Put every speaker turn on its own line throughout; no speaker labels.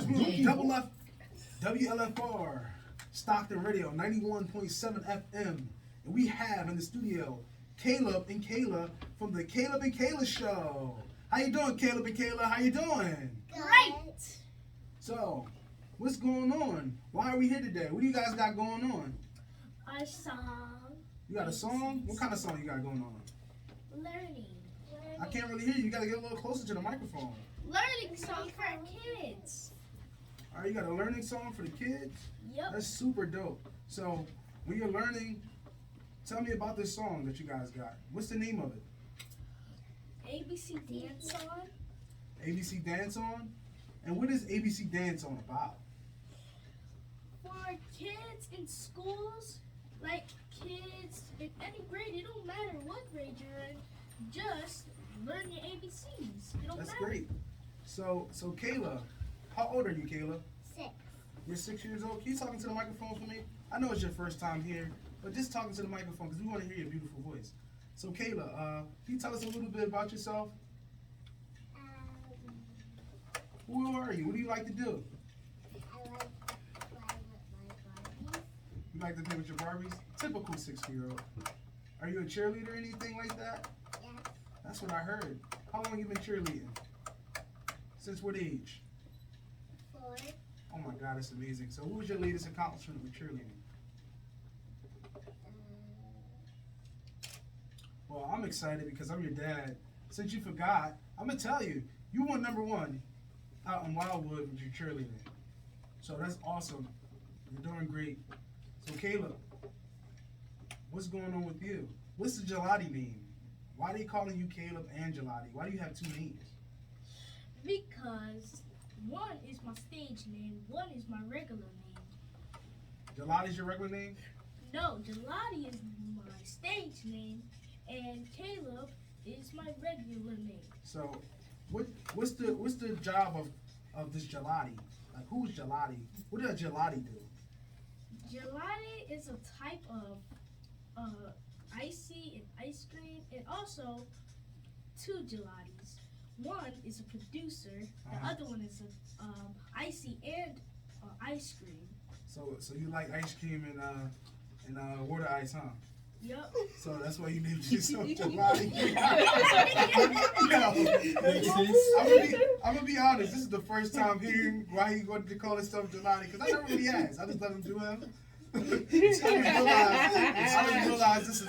Double F, WLFR, Stockton Radio, 91.7 FM. And we have in the studio Kaleb and Kayla from the Kaleb and Kayla Show. How you doing, Kaleb and Kayla? How you doing?
Great.
So, what's going on? Why are we here today? What do you guys got going on?
A song.
You got a song? What kind of song you got going on?
Learning.
I can't really hear you. You got to get a little closer to the microphone.
Learning song for kids.
All right, you got a learning song for the kids?
Yep.
That's super dope. So, when you're learning, tell me about this song that you guys got. What's the name of it?
ABC Dance On.
ABC Dance On? And what is ABC Dance On about?
For kids in schools, like kids in any grade, it don't matter what grade you're in, just learn your ABCs. It don't
That's
matter.
great. So Kayla, how old are you, Kayla?
6.
You're 6 years old. Can you talk into the microphone for me? I know it's your first time here, but just talking to the microphone because we want to hear your beautiful voice. So Kayla, can you tell us a little bit about yourself? Who are you? What do you like to do?
I like to play with my Barbies.
You like to play with your Barbies? Typical 6-year-old. Are you a cheerleader or anything like that?
Yes.
That's what I heard. How long you been cheerleading? Since what age?
4.
Oh my God, that's amazing. So what was your latest accomplishment with cheerleading? Well, I'm excited because I'm your dad. Since you forgot, I'm going to tell you, you won #1 out in Wildwood with your cheerleading. So that's awesome. You're doing great. So Caleb, what's going on with you? What's the Gelati name? Why are they calling you Caleb and Gelati? Why do you have 2 names?
Because one is my stage name, one is my regular name.
Gelati's your regular name?
No, Gelati is my stage name, and Caleb is my regular name.
So what's the job of this Gelati? Like, who's Gelati? What does Gelati do?
Gelati is a type of icy and ice cream, and also 2 gelatis. One is a producer, the other one is a icy and ice cream.
So you like ice cream and water ice, huh?
Yep.
So that's why you named yourself Gelati. I'm gonna be honest. This is the first time hearing why he wanted to call himself Gelati, because I never really asked. I just let him do him. I didn't realize this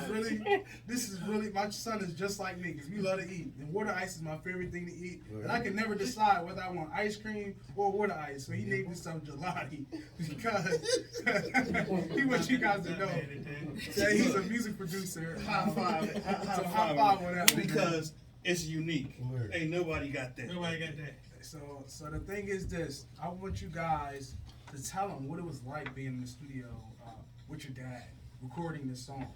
is really my son is just like me, because we love to eat, and water ice is my favorite thing to eat, and I can never decide whether I want ice cream or water ice. So he named himself Gelati because he wants you guys to know that he's a music producer.
High five.
So high five on that.
Because it's unique. Ain't nobody got that.
So the thing is this: I want you guys to tell them what it was like being in the studio with your dad, recording this song.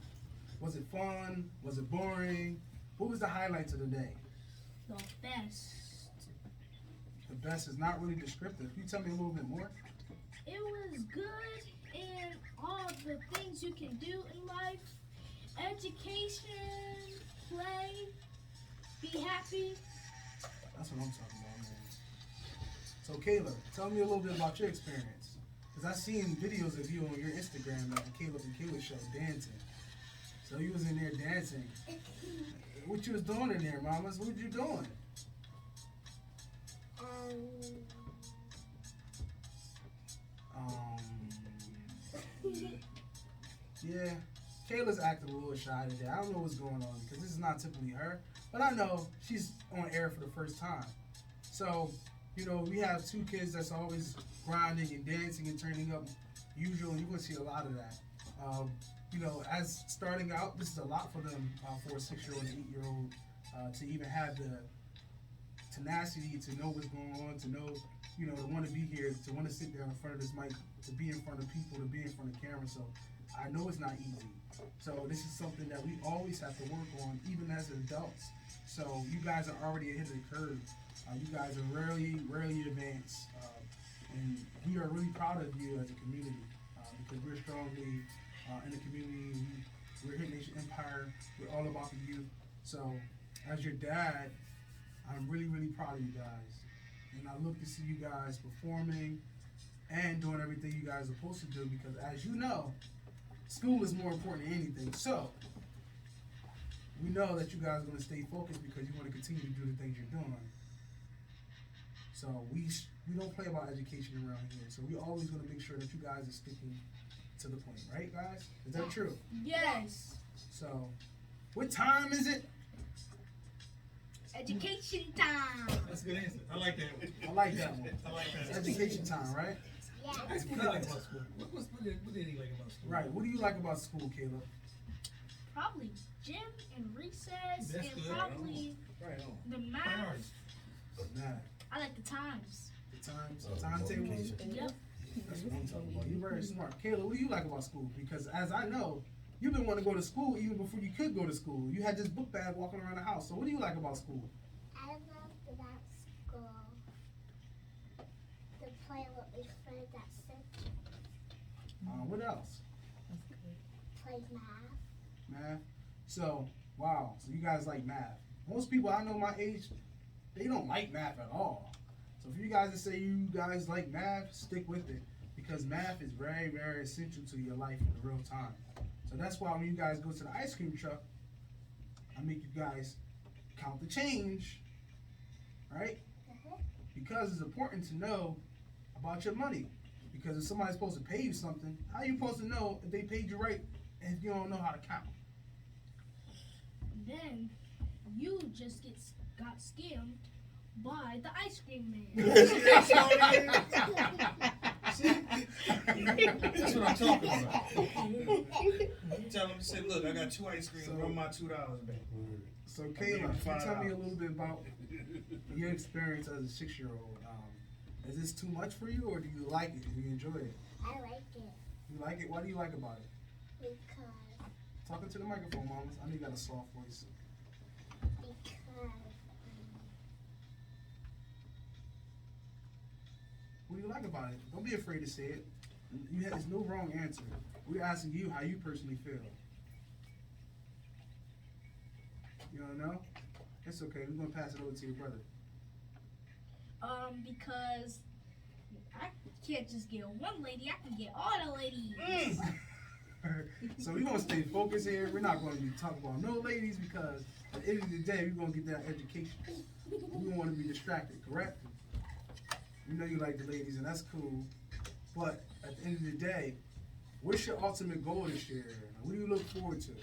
Was it fun? Was it boring? What was the highlights of the day?
The best.
The best is not really descriptive. Can you tell me a little bit more?
It was good, and all the things you can do in life, education, play, be happy.
That's what I'm talking about, man. So Kayla, tell me a little bit about your experience. Because I've seen videos of you on your Instagram, like the Kaleb and Kayla Show, dancing. So you was in there dancing. What you was doing in there, mamas? What you doing? Yeah, Kayla's acting a little shy today. I don't know what's going on because this is not typically her. But I know she's on air for the first time. So, you know, we have 2 kids that's always grinding and dancing and turning up usual, and you're going to see a lot of that. You know, as starting out, this is a lot for them, for a 6-year-old and 8-year-old, to even have the tenacity to know what's going on, to know, you know, to want to be here, to want to sit there in front of this mic, to be in front of people, to be in front of camera. So I know it's not easy. So this is something that we always have to work on, even as adults. So you guys are already ahead of the curve. You guys are rarely advanced. And we are really proud of you as a community, because we're strongly in the community. We're Hit Nation Empire. We're all about the youth. So as your dad, I'm really proud of you guys. and I look to see you guys performing and doing everything you guys are supposed to do because, as you know, school is more important than anything. So, we know that you guys are going to stay focused because you want to continue to do the things you're doing. So, we don't play about education around here. So, we always going to make sure that you guys are sticking to the point. Right, guys? Is that true?
Yes.
So, what time is it?
Education time.
That's a good answer. I like that one.
I like that one.
I like that.
It's education time, right?
Yeah.
What do you like about school? What did he like about school?
Right. What do you like about school, Caleb?
Probably gym and recess
That's
and
good.
probably
Right on.
the math.
Priorities.
Nah.
I like the times.
The timetables.
Yep.
That's what I'm talking about. You're very smart. Kayla, what do you like about school? Because as I know, you've been wanting to go to school even before you could go to school. You had this book bag walking around the house. So what do you like about school?
I love about school to play with my friends at center.
What else?
Play math.
Math. So, wow. So you guys like math. Most people I know my age, they don't like math at all. So for you guys to say you guys like math, stick with it. Because math is very, very essential to your life in real time. So that's why when you guys go to the ice cream truck, I make you guys count the change, right? Because it's important to know about your money. Because if somebody's supposed to pay you something, how are you supposed to know if they paid you right if you don't know how to count?
Then you just got scammed by the ice cream man.
That's what I'm talking about.
Tell him to say, look, I got 2 ice creams, run my $2 back.
So Kayla, can you tell me a little bit about your experience as a 6-year-old? Is this too much for you, or do you like it? Do you enjoy it?
I like it
You like it? What do you like about it?
because
Talking to the microphone, Mama. I know you got a soft voice. What do you like about it? Don't be afraid to say it. There's no wrong answer. We're asking you how you personally feel. You don't know? It's okay. We're gonna pass it over to your brother.
Because I can't just get one lady, I can get all the ladies.
So we're gonna stay focused here. We're not gonna be talking about no ladies because at the end of the day, we're gonna get that education. We don't want to be distracted, correct? We know you like the ladies, and that's cool. But at the end of the day, what's your ultimate goal this year? What do you look forward to?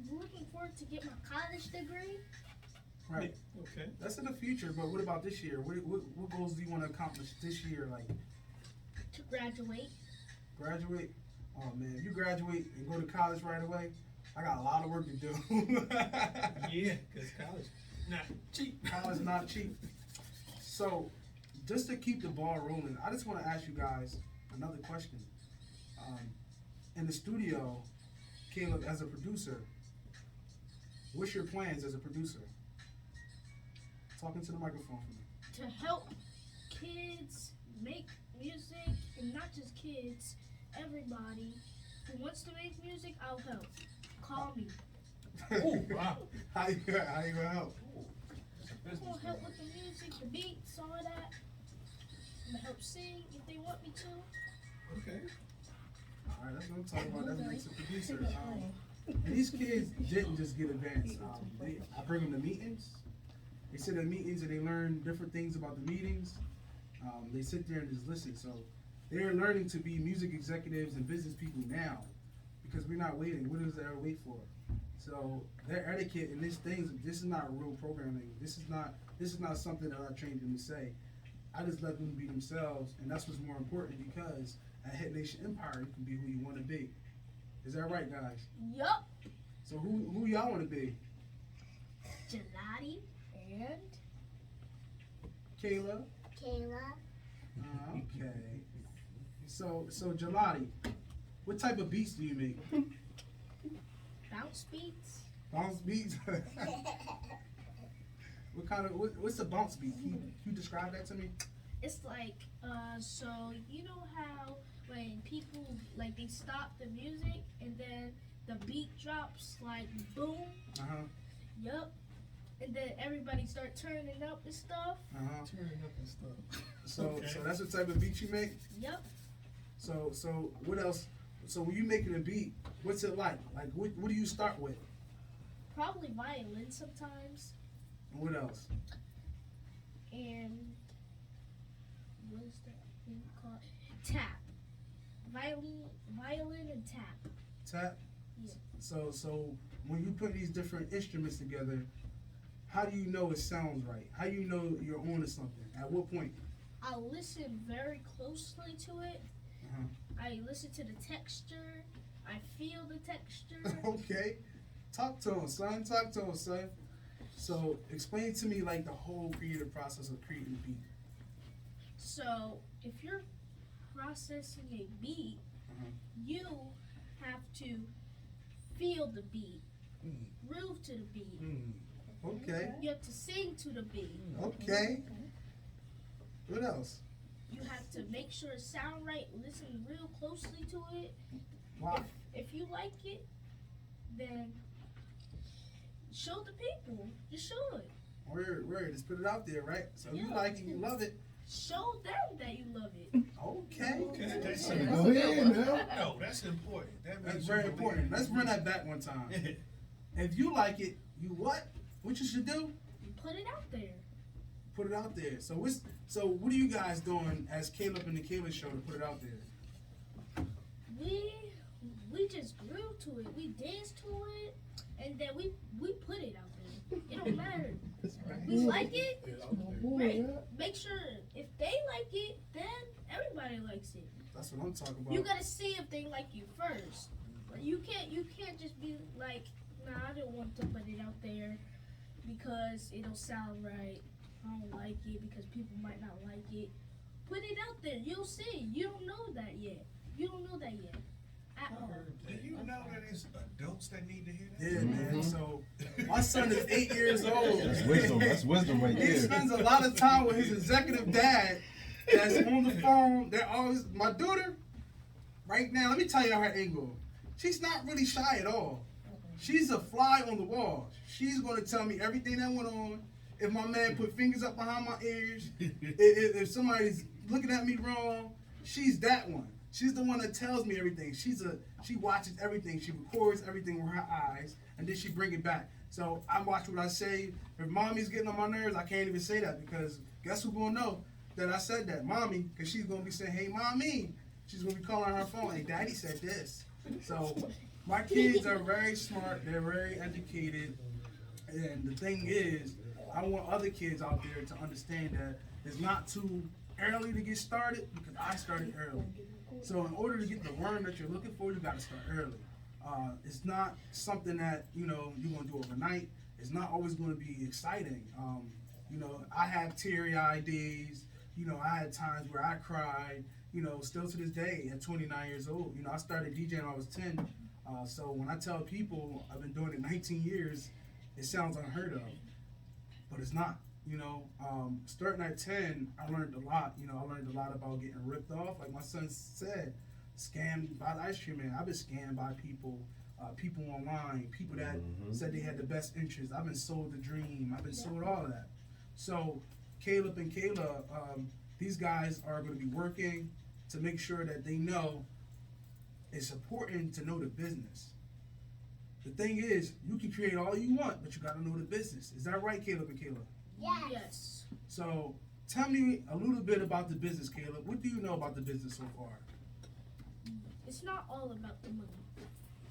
Looking forward to get my college degree.
Right.
Okay.
That's in the future, but what about this year? What goals do you want to accomplish this year? Like
To graduate.
graduate? Oh man, if you graduate and go to college right away, I got a lot of work to do.
Yeah, because college not cheap.
College not cheap. So, just to keep the ball rolling, I just want to ask you guys another question. In the studio, Caleb, as a producer, what's your plans as a producer? Talking to the microphone for me.
To help kids make music, and not just kids, everybody who wants to make music, I'll help. Call me.
Oh, wow.
How you gonna help?
I'm gonna help with the music, the beats, all that. I'm gonna help sing if they want me to.
Okay.
All right, that's what I'm talking about. That makes a producer. And these kids didn't just get advanced. I bring them to meetings. They sit in meetings and they learn different things about the meetings. They sit there and just listen. So they're learning to be music executives and business people now because we're not waiting. What is there to wait for? So their etiquette and this is not real programming. This is not something that I trained them to say. I just let them be themselves, and that's what's more important because at Hit Nation Empire, you can be who you want to be. Is that right, guys?
Yup.
So who y'all want to be?
Gelati and
Kayla?
Kayla.
Okay. So Gelati, what type of beats do you make?
bounce beats.
Bounce beats? What's the bounce beat? Can you describe that to me?
It's like, so you know how when people, like, they stop the music and then the beat drops, like, boom?
Uh-huh.
Yup. and then everybody start turning up and stuff.
Turning up and stuff.
So
Okay.
so that's what type of beat you make.
Yep.
So what else? So when you making a beat, what's it like? Like what do you start with?
Probably violin sometimes.
And what else?
And what is that thing called? Tap. Violin and tap.
Tap.
Yeah.
So when you put these different instruments together, how do you know it sounds right? How do you know you're on to something? At what point?
I listen very closely to it.
Uh-huh.
I listen to the texture. I feel the texture.
Okay. Talk to him, son. Talk to him, son. So explain to me like the whole creative process of creating a beat.
So if you're processing a beat,
Uh-huh.
you have to feel the beat,
Mm.
groove to the beat.
Okay.
You have to sing to the beat.
Okay. What else?
You have to make sure it sound right. Listen real closely to it.
Why?
If you like it, then show the people. Just show it.
Word. Just put it out there, right? So you
Yeah.
like it, you love it.
Show them that you love it.
Okay.
Okay, that's
Go
it.
ahead now.
No, that's important. That
That's
means
very
you
important.
believe.
Let's run that back one time. If you like it, you what? What you should do?
You put it out there.
Put it out there. So what are you guys doing as Kaleb and the Kayla Show to put it out there?
We just grew to it. We danced to it, and then we put it out there. It don't matter. We like it. Great. Make sure if they like it, then everybody likes it.
That's what I'm talking about.
You gotta see if they like you first. You can't just be like, nah, I don't want to put it out there because it'll sound right. I don't like it because people might not like it. Put it out there. You'll see. You don't know that yet. You don't know that yet. At all.
Do you know that it's adults that need to hear that?
Yeah, man. So my son is 8 years old.
That's wisdom. That's wisdom right
He
there.
spends a lot of time with his executive dad that's on the phone. They're always my daughter. Right now, let me tell you her angle. She's not really shy at all. She's a fly on the wall. She's gonna tell me everything that went on. If my man put fingers up behind my ears, if somebody's looking at me wrong, she's that one. She's the one that tells me everything. She watches everything. She records everything with her eyes, and then she bring it back. So I watch what I say. If mommy's getting on my nerves, I can't even say that because guess who's gonna know that I said that, mommy? Because she's gonna be saying, "Hey, mommy." She's gonna be calling her phone. Hey, daddy said this. So my kids are very smart. They're very educated, and the thing is, I want other kids out there to understand that it's not too early to get started because I started early. So in order to get the worm that you're looking for, you got to start early. It's not something that you're gonna do overnight. It's not always going to be exciting. I have teary-eyed days. I had times where I cried. Still to this day at 29 years old. I started DJing when I was 10. So when I tell people I've been doing it 19 years, it sounds unheard of, but it's not. Starting at 10, I learned a lot. I learned a lot about getting ripped off. Like my son said, scammed by the ice cream man. I've been scammed by people online, people that said they had the best interest. I've been sold the dream. I've been sold all of that. So Kaleb and Kayla, these guys are going to be working to make sure that they know it's important to know the business. The thing is, you can create all you want, but you got to know the business. Is that right, Kaleb and Kayla?
Yes.
So tell me a little bit about the business, Kaleb. What do you know about the business so far?
It's not all about the money.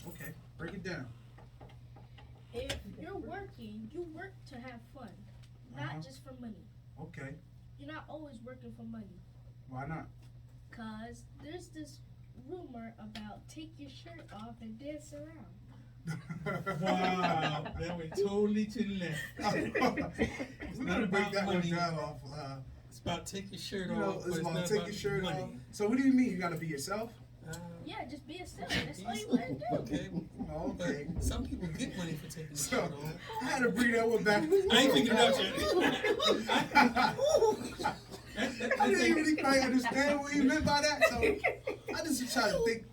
Okay, break it down.
If you're working, you work to have fun, not just for money.
Okay,
You're not always working for money.
why not?
Cause there's this rumor about take your shirt off and dance around.
Wow, that went totally to the left.
We're gonna break that one down off.
It's about take your shirt
You know,
off.
it's
but
about
not
take your shirt
money.
off. So what do you mean? You gotta be yourself?
Yeah, just be yourself. That's all you gotta do.
Okay.
Oh,
But
okay.
some people get money for taking their
So
shirt off.
I had to bring that one back.
I ain't figured it out yet.
I didn't really quite understand what you meant by that. So I just try to think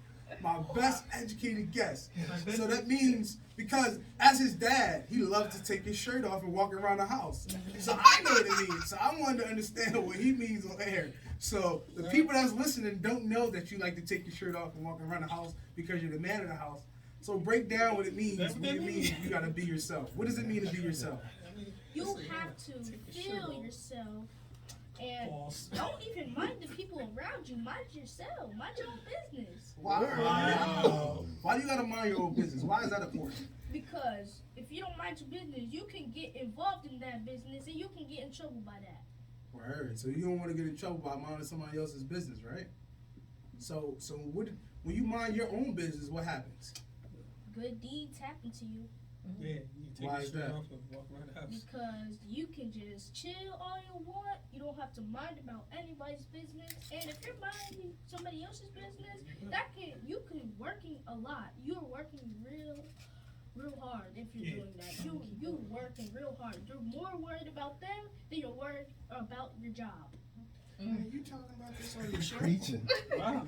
My best educated guess. So that means, because as his dad, he loves to take his shirt off and walk around the house. So I know what it means. So I wanted to understand what he means on air. So the people that's listening don't know that you like to take your shirt off and walk around the house because you're the man of the house. So break down what it means when you mean you gotta be yourself. What does it mean to be yourself?
You have to feel yourself and don't even mind the people around you. Mind yourself. Mind your own business.
Wow. Why do you gotta mind your own business? Why is that important?
Because if you don't mind your business, you can get involved in that business and you can get in trouble by that.
Word. So you don't want to get in trouble by minding somebody else's business, right? So when you mind your own business, what happens?
Good deeds happen to you.
Yeah, you take
Why
your
is
shirt
that?
off and walk around the house.
Because you can just chill all you want. You don't have to mind about anybody's business. And if you're minding somebody else's business, you can working a lot. You're working real hard if you're doing that. You working real hard. You're more worried about them than you're worried about your job.
Man, you talking about this on your show?
Preaching.
Wow.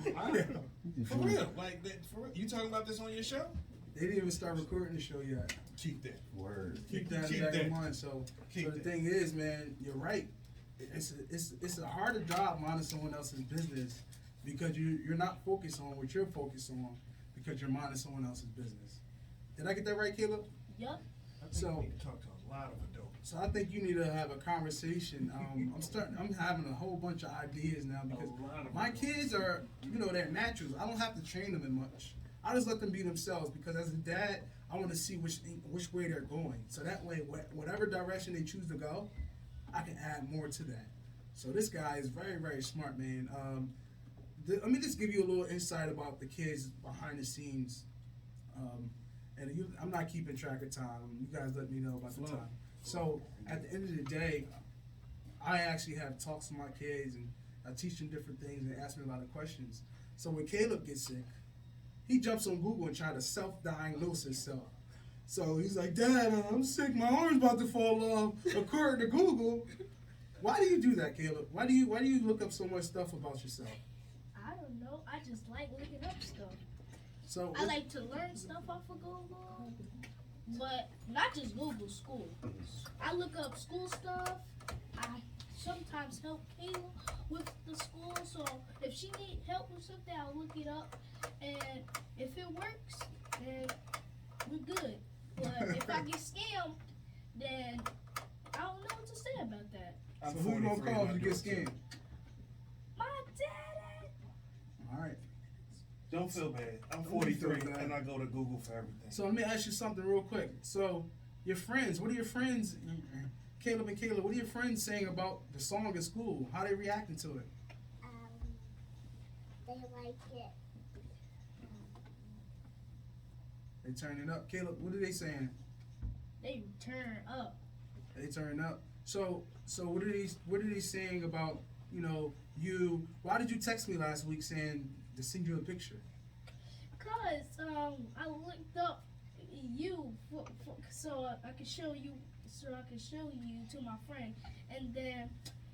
For real, like that. For real, you talking about this on your show?
They didn't even start recording the show yet.
Keep that.
Word.
Keep that in the back of mind. So the thing is, man, you're right. It's a harder job minding someone else's business because you're not focused on what you're focused on because you're minding someone else's business. Did I get that right, Caleb?
Yep.
I think we need to talk to a lot of adults.
So I think you need to have a conversation. I'm having a whole bunch of ideas now because my kids are, they're naturals. I don't have to train them in much. I just let them be themselves because as a dad, I want to see which way they're going. So that way, whatever direction they choose to go, I can add more to that. So this guy is very, very smart, man. Let me just give you a little insight about the kids behind the scenes. I'm not keeping track of time. You guys let me know about the time. So at the end of the day, I actually have talks with my kids and I teach them different things and they ask me a lot of questions. So when Caleb gets sick, he jumps on Google and tries to self-diagnose himself. So he's like, Dad, I'm sick. My arm's about to fall off. According to Google, why do you do that, Caleb? Why do you look up so much stuff about yourself?
I don't know. I just like looking up stuff.
So
I like to learn stuff off of Google, but not just Google, school. I look up school stuff. I sometimes help Kayla with the school, so if she needs help with something, I'll look it up, and if it works, then we're good. But if I get scammed, then I don't know what to say about that.
So who you gonna call if you get scammed?
My daddy.
All right.
Don't feel bad. I'm 43 and I go to Google for everything.
So let me ask you something real quick. So your friends, what are your friends, Caleb and Kayla, what are your friends saying about the song in school? How they reacting to it?
They like it.
They turning up. Caleb, what are they saying?
They turn up.
They turning up. So what are they saying about, you? Why did you text me last week saying to send you a picture?
Cause I looked up you so I could show you to my friend, and then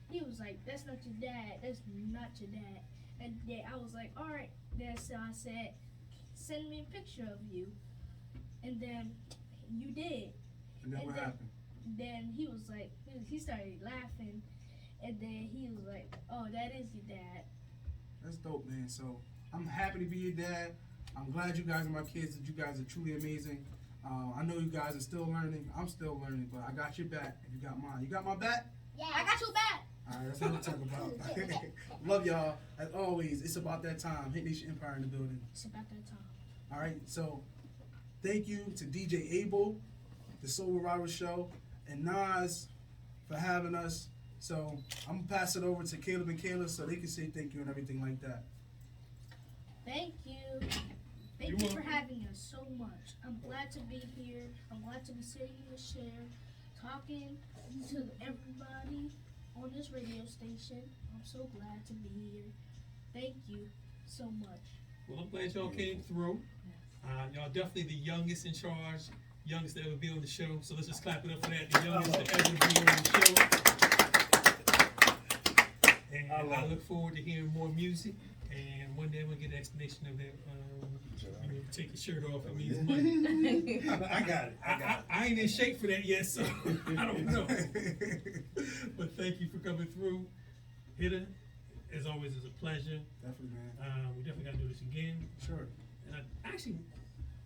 he was like, "That's not your dad. That's not your dad." And then I was like, "All right." Then so I said, "Send me a picture of you," and then you did.
And then what happened?
Then he was like, he started laughing, and then he was like, "Oh, that is your dad."
That's dope, man. So I'm happy to be your dad. I'm glad you guys are my kids, and you guys are truly amazing. I know you guys are still learning. I'm still learning, but I got your back. And you got mine. You got my back?
Yeah.
I got your back.
All right, that's what I'm talking about. Love y'all. As always, it's about that time. Hit Nation Empire in the building.
It's about that time.
All right, so thank you to DJ Abel, the Soul Rider Show, and Nas for having us. So I'm going to pass it over to Caleb and Kayla so they can say thank you and everything like that.
Thank you. Thank you for having us so much. I'm glad to be here. I'm glad to be sitting in the chair, talking to everybody on this radio station. I'm so glad to be here. Thank you so much.
Well, I'm glad y'all came through. Y'all definitely the youngest in charge, youngest to ever be on the show. So let's just clap it up for that. The youngest to ever be on the show. And I look forward to hearing more music. And one day we'll get an explanation of that. You take your shirt off, it means money.
I got it.
I ain't in shape for that yet, so I don't know. But thank you for coming through. Hitta, as always, is a pleasure.
Definitely, man.
We definitely got to do this again.
Sure.
And actually,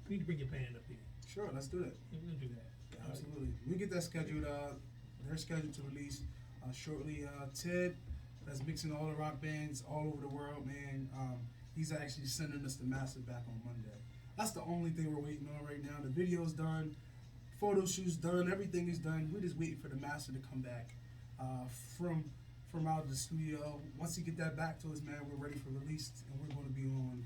we need to bring your band up here.
Sure, let's do that.
We're going to do that.
Absolutely. We get that scheduled. They're scheduled to release shortly. Ted, that's mixing all the rock bands all over the world, man. He's actually sending us the master back on Monday. That's the only thing we're waiting on right now. The video's done, photo shoot's done, everything is done. We're just waiting for the master to come back from out of the studio. Once he get that back to us, man, we're ready for release, and we're going to be on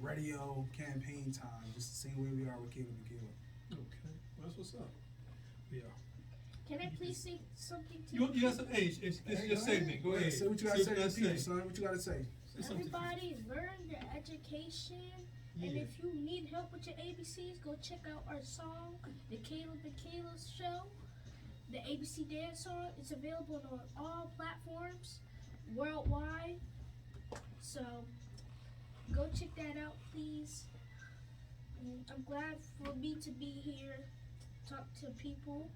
radio campaign time, just the same way we are with Kaleb and Kayla.
Okay.
That's what's up.
Yeah.
Can I please say something to
You got some age. It's your segment. Go ahead.
Say what you got to say to the people, son. What you got to say?
Everybody learn your education. And
Yeah.
if you need help with your ABCs, go check out our song, the Kaleb Kayla Show. The ABC Dance Song. It's available on all platforms worldwide. So go check that out, please. And I'm glad for me to be here, talk to people.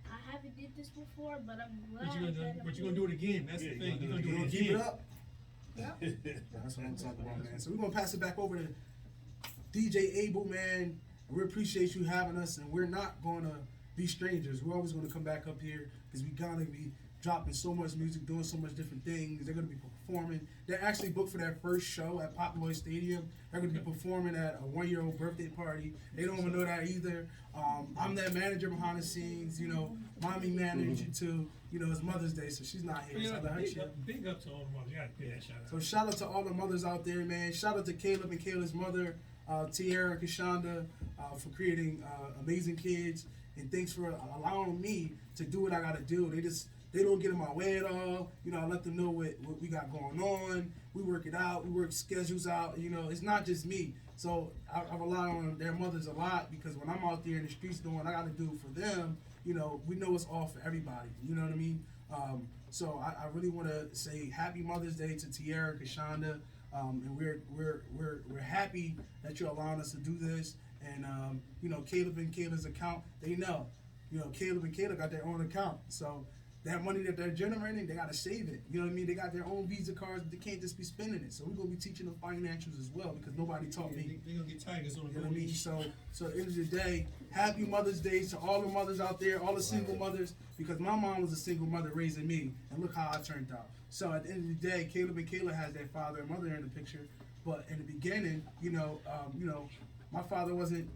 I haven't did this before, but I'm glad.
But you're gonna do it again. That's the thing. You're gonna do it
Keep it
again.
up.
Yep.
That's what I'm talking about, man. So we're gonna pass it back over to DJ Abel, man. We appreciate you having us, and we're not gonna be strangers. We're always gonna come back up here because we gotta be dropping so much music, doing so much different things. They're gonna be performing. They're actually booked for their first show at Pop Lloyd Stadium. They're gonna be performing at a 1-year-old birthday party. They don't even know that either. I'm their manager behind the scenes. You know, mommy managed too. You know, it's Mother's Day, so she's not here. So I let her chill.
Big up to all the mothers. You gotta pay that shout out.
So shout out to all the mothers out there, man. Shout out to Kaleb and Kayla's mother, Tiara and Kashonda, for creating amazing kids. And thanks for allowing me to do what I gotta do. They don't get in my way at all. You know, I let them know what we got going on. We work it out. We work schedules out. You know, it's not just me. So I rely on their mothers a lot because when I'm out there in the streets doing what I gotta do for them, you know, we know it's all for everybody. You know what I mean? So I really want to say Happy Mother's Day to Tiara and Kashonda. And we're happy that you're allowing us to do this. And you know, Kaleb and Kayla's account, they know. You know, Kaleb and Kayla got their own account. So that money that they're generating, they gotta save it. You know what I mean? They got their own Visa cards, but they can't just be spending it. So we're gonna be teaching them financials as well because nobody taught me.
They're gonna get tigers on the
You know what I mean?
road.
So at the end of the day, happy Mother's Day to all the mothers out there, all the single mothers, because my mom was a single mother raising me, and look how I turned out. So at the end of the day, Kaleb and Kayla has their father and mother in the picture, but in the beginning, you know, my father wasn't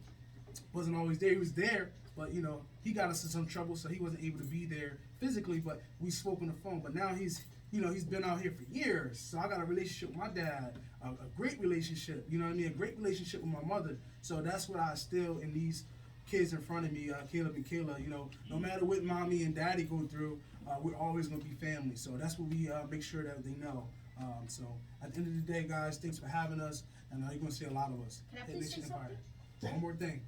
always there. He was there, but you know, he got us in some trouble, so he wasn't able to be there physically. But we spoke on the phone. But now he's been out here for years, so I got a relationship with my dad, a great relationship. You know what I mean? A great relationship with my mother. So that's what I instill in these kids in front of me, Kaleb and Kayla. You know, no matter what mommy and daddy go through, we're always gonna be family. So that's what we make sure that they know. So at the end of the day, guys, thanks for having us, and you're gonna see a lot of us.
Can I
Hit
please
Nation
say
Empire.
something?
One more thing.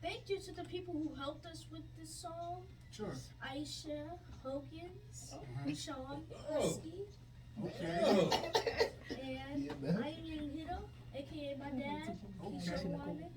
Thank you to the people who helped us with this song.
Sure.
Aisha, Hogans, Sean,
Oh.
Husky,
Okay.
and IamYoung Hitta, aka my dad, Keisha Wyman.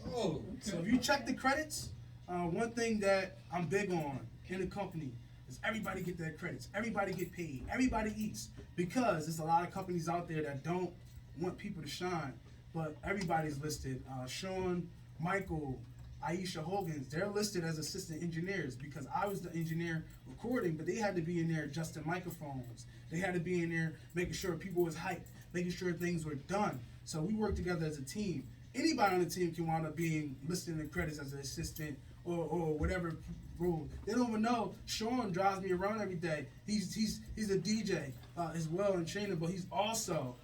Oh,
So if you check the credits, one thing that I'm big on in the company is everybody get their credits. Everybody get paid. Everybody eats. Because there's a lot of companies out there that don't want people to shine. But everybody's listed. Sean, Michael, Aisha Hogan's, they're listed as assistant engineers because I was the engineer recording, but they had to be in there adjusting microphones. They had to be in there making sure people was hyped, making sure things were done. So we work together as a team. Anybody on the team can wind up being listed in the credits as an assistant or whatever role. They don't even know. Sean drives me around every day. He's a DJ as well and trainer, but he's also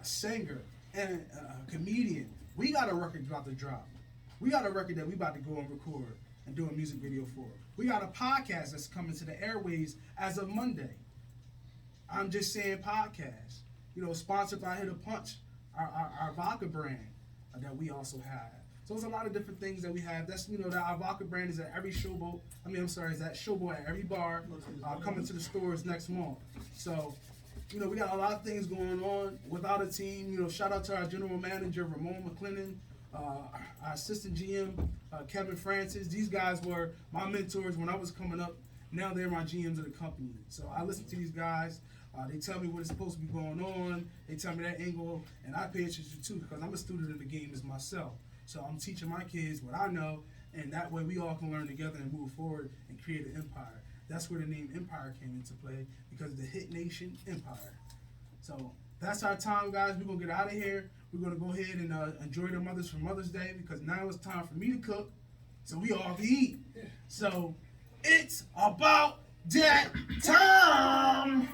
a singer and a comedian. We got a record about to drop. We got a record that we about to go and record and do a music video for. We got a podcast that's coming to the airways as of Monday. I'm just saying podcast. You know, sponsored by Hit a Punch, our vodka brand that we also have. So there's a lot of different things that we have. That's, you know, that our vodka brand is at every showboat. Is that showboat at every bar, coming to the stores next month. So you know, we got a lot of things going on without a team. You know, shout out to our general manager, Ramon McClennan, our assistant GM, Kevin Francis. These guys were my mentors when I was coming up. Now they're my GMs of the company. So I listen to these guys. They tell me what is supposed to be going on. They tell me that angle, and I pay attention too because I'm a student of the game as myself. So I'm teaching my kids what I know, and that way we all can learn together and move forward and create an empire. That's where the name Empire came into play, because of the Hit Nation Empire. So that's our time, guys. We're going to get out of here. We're going to go ahead and enjoy the mothers for Mother's Day, because now it's time for me to cook so we all can eat. So it's about that time.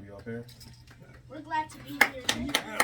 We up here?
We're glad to be here.